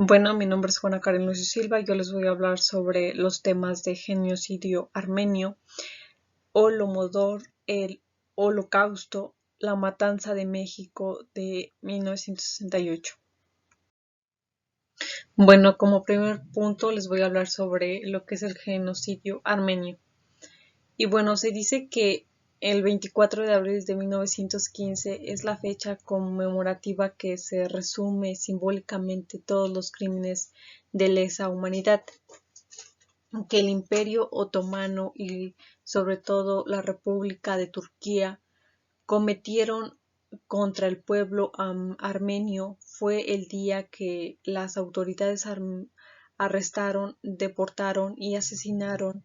Bueno, mi nombre es Juana Karen Lucio Silva y yo les voy a hablar sobre los temas de genocidio armenio, Holodomor, el Holocausto, la matanza de México de 1968. Bueno, como primer punto les voy a hablar sobre lo que es el genocidio armenio. Y bueno, se dice que el 24 de abril de 1915 es la fecha conmemorativa que se resume simbólicamente todos los crímenes de lesa humanidad que el Imperio Otomano y sobre todo la República de Turquía cometieron contra el pueblo armenio fue el día que las autoridades arrestaron, deportaron y asesinaron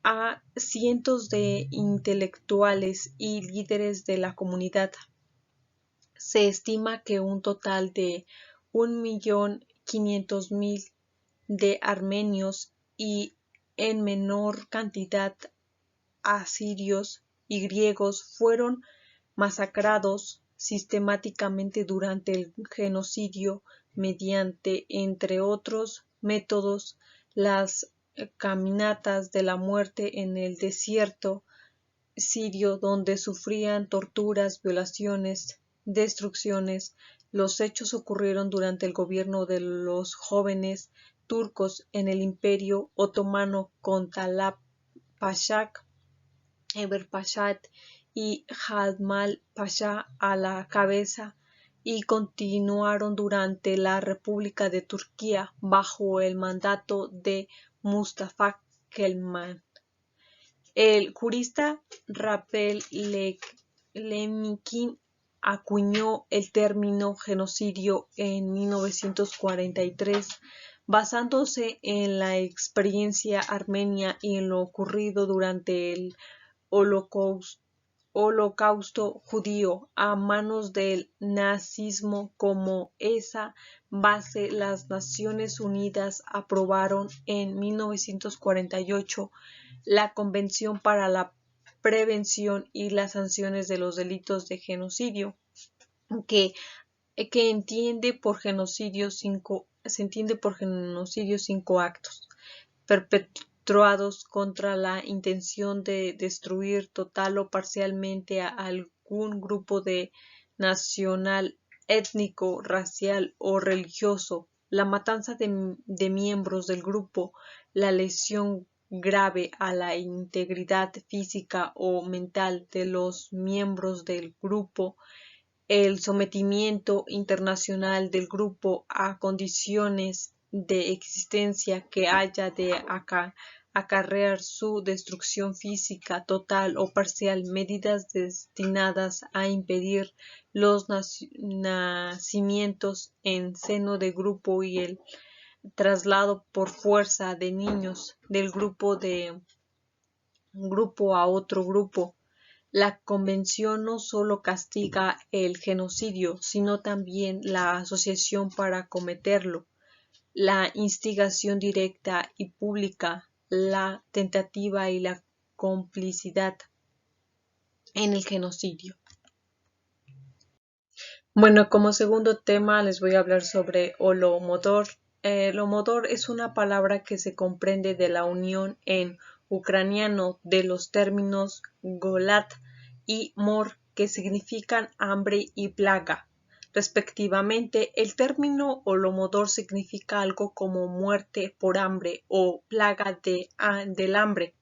a cientos de intelectuales y líderes de la comunidad. Se estima que un total de 1.500.000 de armenios y en menor cantidad asirios y griegos fueron masacrados sistemáticamente durante el genocidio mediante, entre otros métodos, las caminatas de la muerte en el desierto sirio donde sufrían torturas, violaciones, destrucciones. Los hechos ocurrieron durante el gobierno de los jóvenes turcos en el Imperio Otomano con Talat Pasha, Enver Pasha y Jalmal Pasha a la cabeza y continuaron durante la República de Turquía bajo el mandato de Mustafa Kemal. El jurista Raphael Lemkin acuñó el término genocidio en 1943, basándose en la experiencia armenia y en lo ocurrido durante el Holocausto judío a manos del nazismo. Como esa base, las Naciones Unidas aprobaron en 1948 la Convención para la Prevención y las Sanciones de los Delitos de Genocidio, que, que entiende por genocidio se entiende por genocidio 5 actos perpetrados contra la intención de destruir total o parcialmente a algún grupo nacional, étnico, racial o religioso, la matanza de miembros del grupo, la lesión grave a la integridad física o mental de los miembros del grupo, el sometimiento internacional del grupo a condiciones de existencia que haya de acarrear su destrucción física total o parcial, medidas destinadas a impedir los nacimientos en seno de grupo y el traslado por fuerza de niños del grupo a otro grupo. La Convención no solo castiga el genocidio, sino también la asociación para cometerlo, la instigación directa y pública, la tentativa y la complicidad en el genocidio. Bueno, como segundo tema les voy a hablar sobre Holodomor. Holodomor es una palabra que se comprende de la unión en ucraniano de los términos golad y mor, que significan hambre y plaga. Respectivamente, el término Holodomor significa algo como muerte por hambre o plaga del hambre.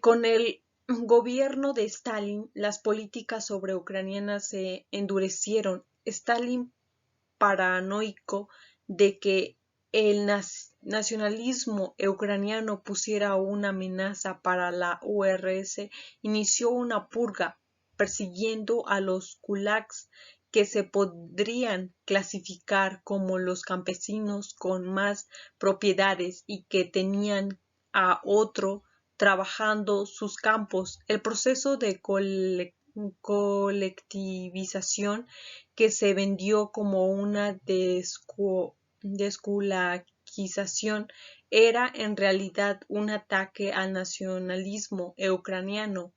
Con el gobierno de Stalin, las políticas sobre ucranianas se endurecieron. Stalin, paranoico de que el nacionalismo ucraniano pusiera una amenaza para la URSS, inició una purga persiguiendo a los kulaks, que se podrían clasificar como los campesinos con más propiedades y que tenían a otro trabajando sus campos. El proceso de colectivización, que se vendió como una deskulakización, era en realidad un ataque al nacionalismo ucraniano.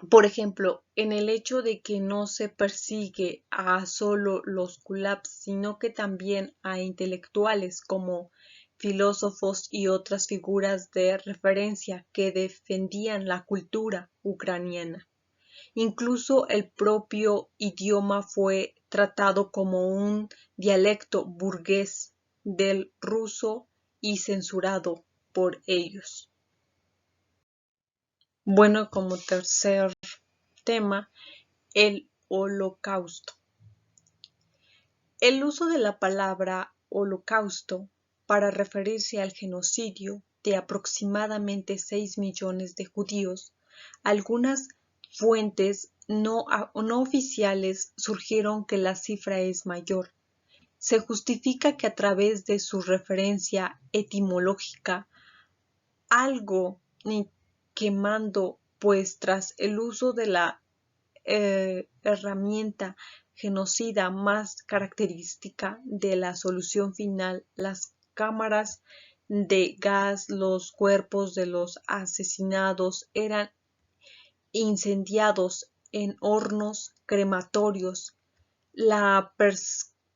Por ejemplo, en el hecho de que no se persigue a solo los kulaks, sino que también a intelectuales como filósofos y otras figuras de referencia que defendían la cultura ucraniana. Incluso el propio idioma fue tratado como un dialecto burgués del ruso y censurado por ellos. Bueno, como tercer tema, el Holocausto. El uso de la palabra holocausto para referirse al genocidio de aproximadamente 6 millones de judíos. Algunas fuentes no oficiales surgieron que la cifra es mayor. Se justifica que a través de su referencia etimológica, algo quemando, pues tras el uso de la herramienta genocida más característica de la solución final, las cámaras de gas, los cuerpos de los asesinados eran incendiados en hornos crematorios. La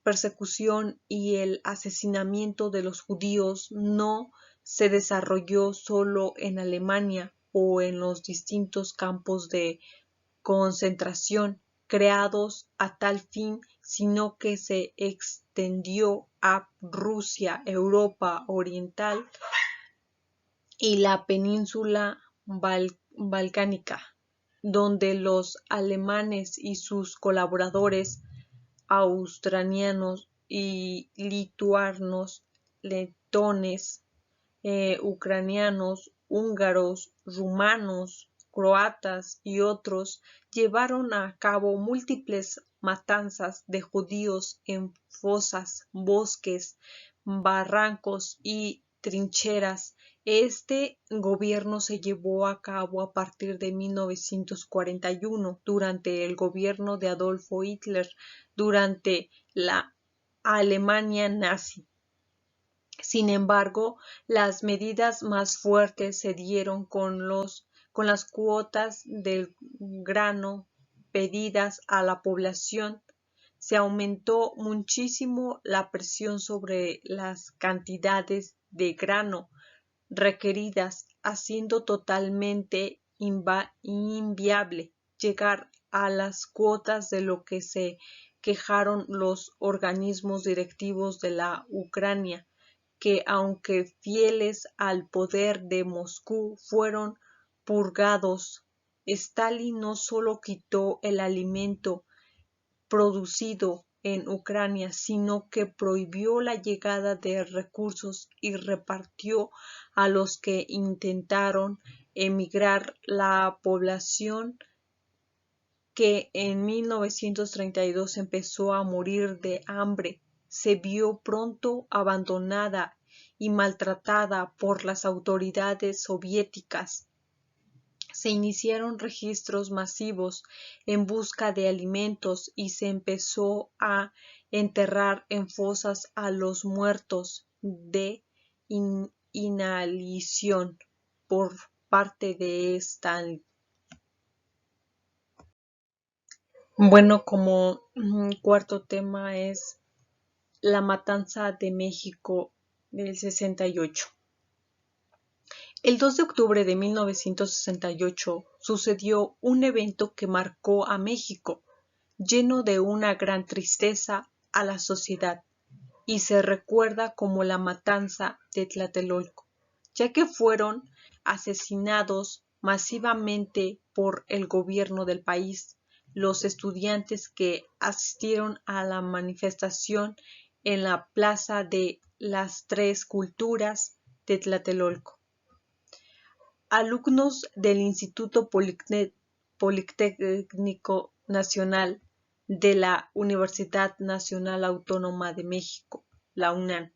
persecución y el asesinamiento de los judíos no se desarrolló solo en Alemania o en los distintos campos de concentración creados a tal fin, sino que se extendió a Rusia, Europa Oriental y la península balcánica, donde los alemanes y sus colaboradores australianos y lituanos, letones, ucranianos, húngaros, rumanos, croatas y otros llevaron a cabo múltiples matanzas de judíos en fosas, bosques, barrancos y trincheras. Este gobierno se llevó a cabo a partir de 1941 durante el gobierno de Adolfo Hitler, durante la Alemania nazi. Sin embargo, las medidas más fuertes se dieron con las cuotas del grano pedidas a la población. Se aumentó muchísimo la presión sobre las cantidades de grano requeridas, haciendo totalmente inviable llegar a las cuotas, de lo que se quejaron los organismos directivos de la Ucrania, que aunque fieles al poder de Moscú fueron purgados. Stalin no solo quitó el alimento producido en Ucrania, sino que prohibió la llegada de recursos y repartió a los que intentaron emigrar. La población, que en 1932 empezó a morir de hambre, se vio pronto abandonada y maltratada por las autoridades soviéticas. Se iniciaron registros masivos en busca de alimentos y se empezó a enterrar en fosas a los muertos de inhalación por parte de Stalin. Bueno, como cuarto tema es la matanza de México del 68. El 2 de octubre de 1968 sucedió un evento que marcó a México, lleno de una gran tristeza a la sociedad, y se recuerda como la matanza de Tlatelolco, ya que fueron asesinados masivamente por el gobierno del país los estudiantes que asistieron a la manifestación en la Plaza de las Tres Culturas de Tlatelolco. Alumnos del Instituto Politécnico Nacional de la Universidad Nacional Autónoma de México, la UNAM.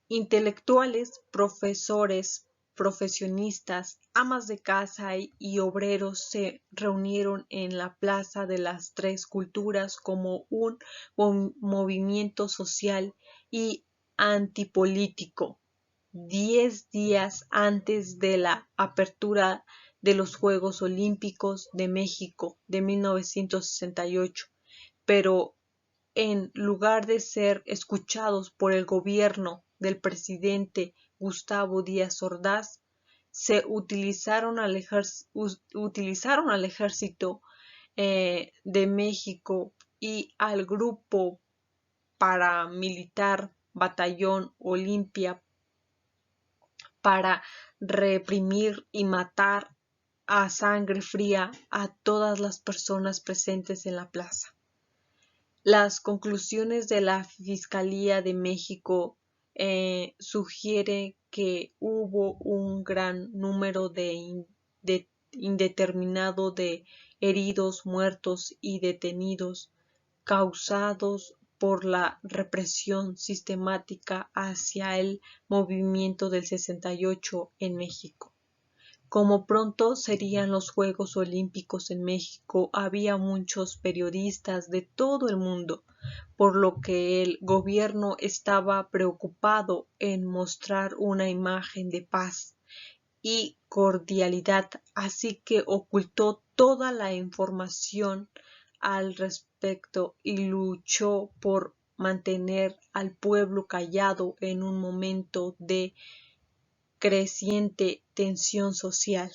Intelectuales, profesores, profesionistas, amas de casa y obreros se reunieron en la Plaza de las Tres Culturas como un movimiento social y antipolítico. 10 días antes de la apertura de los Juegos Olímpicos de México de 1968, pero en lugar de ser escuchados por el gobierno del presidente Gustavo Díaz Ordaz, se utilizaron al ejército de México y al grupo paramilitar Batallón Olimpia para reprimir y matar a sangre fría a todas las personas presentes en la plaza. Las conclusiones de la Fiscalía de México sugieren que hubo un gran número indeterminado de heridos, muertos y detenidos causados por la represión sistemática hacia el movimiento del 68 en México. Como pronto serían los Juegos Olímpicos en México, había muchos periodistas de todo el mundo, por lo que el gobierno estaba preocupado en mostrar una imagen de paz y cordialidad, así que ocultó toda la información al respecto y luchó por mantener al pueblo callado en un momento de creciente tensión social.